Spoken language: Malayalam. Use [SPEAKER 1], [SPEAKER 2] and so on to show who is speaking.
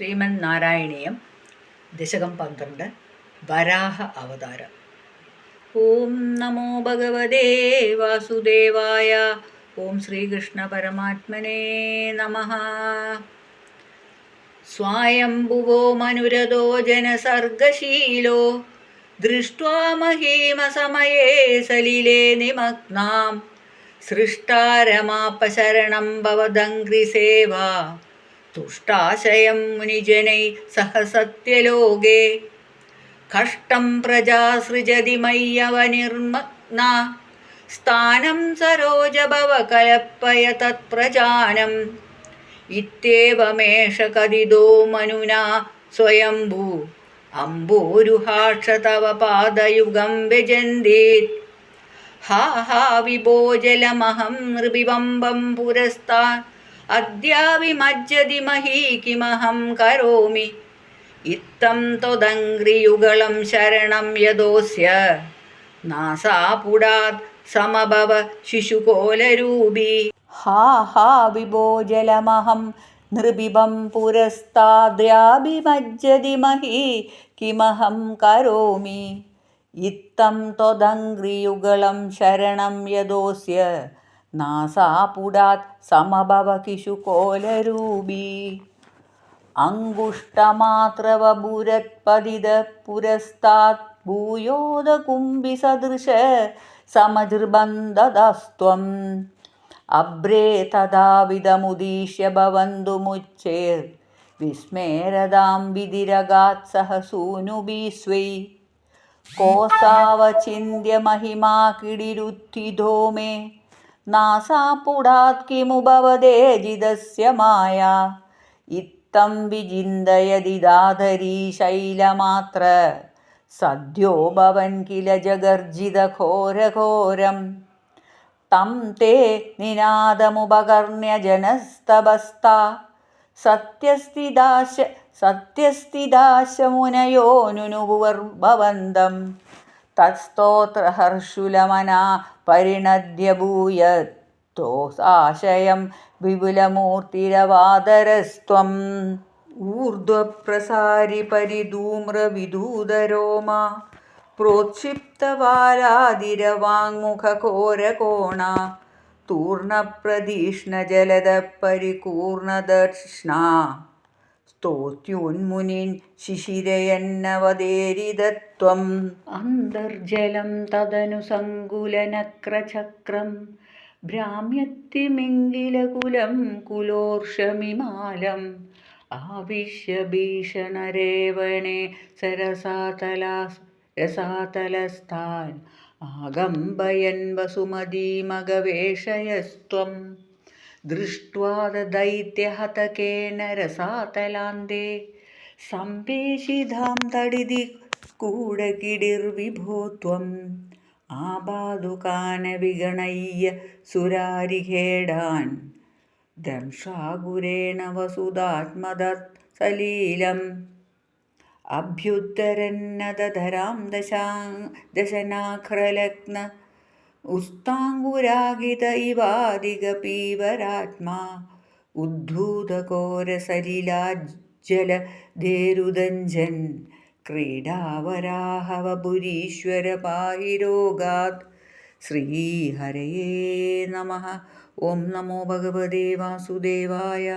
[SPEAKER 1] ശ്രീമൻ നാരായണീയം ദശകം 12 വരാഹ അവതാരം. ഓം നമോ ഭഗവതേ വാസുദേവായ. ഓം ശ്രീകൃഷ്ണ പരമാത്മനേ നമഃ. സ്വായംഭുവോ മനുരഥോ ജനസർഗശീലോ ദൃഷ്ട്വാ മഹീമസമയേ സലിലേ നിമഗ്നാം സൃഷ്ടാരമാപശരണം ഭവദംഘ്രിസേവാ തുഷ്ടാശയം മുനിജനൈ സഹ സത്യലോകേ കഷ്ടം പ്രജാ സൃജതി മയ്യവനിർമഗ്ന സ്ഥാനം സരോജഭവ കലപ്പയ തത്പ്രജാനം ഇത്യേവമേഷ കഥിതോ മനുനാ സ്വയംഭൂ അംബോരുഹാക്ഷ തവ പാദയുഗം വ്യജന്തീത് ഹാ ഹാ വിഭോജലമഹം നൃപിബംബം പുരസ്താൻ അദ്യാവിമജ്ജതി മഹീ കിമഹം കരോമി ഇത്തം ത്വദംഘ്രിയുഗളം ശരണം യദോസ്യ നാസാപുടാത് സമഭവ ശിശുകോലരൂപീ ഹാ ഹാ വിഭോജലമഹം നൃപിബം പുരസ്താദ്യാഭിമജ്ജതി മഹീ കിമഹം കരോമി ഇത്തം ത്വദംഘ്രിയുഗളം ശരണം യദോസ്യ നാസാപുടാത് സമഭവ കിശുകോലരൂപീ അങ്കുഷ്ടമാത്രവപുരത്പതിത പുരസ്താത് ഭൂയോദകുംഭിസദൃശ സമജൃബന്ധദസ്ത്വം അഭ്രേ തഥാവിധമുദീശ്യ ഭവന്തുമുച്ചേർ വിസ്മേരതാം വിധിരഗാത് സഹ സൂനുഭിസ്വൈ കോസാവചിന്യ മഹിമാ കിടിരുത്ഥിതോ മേ നാസാപുടാത് കിമു ഭവദേജിതസ്യ മായാ ഇത്തം വിചിന്തയതിദാധരീ ശൈലമാത്ര സദ്യോ ഭവൻ കില ജഗർജിതഘോരഘോരം തം തേ നിനാദമുപകർണ്യ ജനസ്തബസ്താ സത്യസ്ഥിതാശ മുനയോ നുനുഭവന്തം തത്സ്തോത്രഹർഷുലമനാ പരിണദ്യ ഭൂയത് തോസാശയം വിപുലമൂർത്തിരവാദരസ്ത്വം ഊർധ്വപ്രസാരി പരിധൂമ്രവിദൂതരോമാ പ്രോക്ഷിപ്തവാലാതിരവാങ്മുഖഘോരകോണ തൂർണപ്രദീഷ്ണജലദപരികൂർണദർഷ്ണാ സ്തോത്യോന്മുനിൻ ശിശിരയന്നവതേരിതത്വം അന്തർജലം തദനു സങ്കുലനക്രചക്രം ഭ്രാമ്യത്തിമിംഗിലകുലം കുലോർഷമിമാലം ആവിശ്യ ഭീഷണരേവണേ രസാതലസ്ഥാൻ ആകമ്പയൻ വസുമതീമഗവേഷയസ്ത്വം ദൃഷ്ട്വാ ദൈത്യഹതകേന രസാതലാന്തേ സംവേശിതാം തടിതി കൂടകിടിർവിഭോ ത്വം ആപാദുകാന വിഗണയ്യ സുരാരിഖേടാൻ ദംഷാകുരേണ വസുധാത്മദത് സലീലം അഭ്യുദ്ധരന്നദധരാം ദശനാഖ്രലഗ്ന ഉസ്താംഗുരാഗിത ഇവാദികപീവരാത്മാ ഉദ്ധൂതകോരസലിലാജ്ജലധേരുദഞ്ജൻ ക്രീഡാവരാഹവപുരീശ്വര പാഹി രോഗാത്. ശ്രീഹരയേ നമഃ. ഓം നമോ ഭഗവതേ വാസുദേവായ.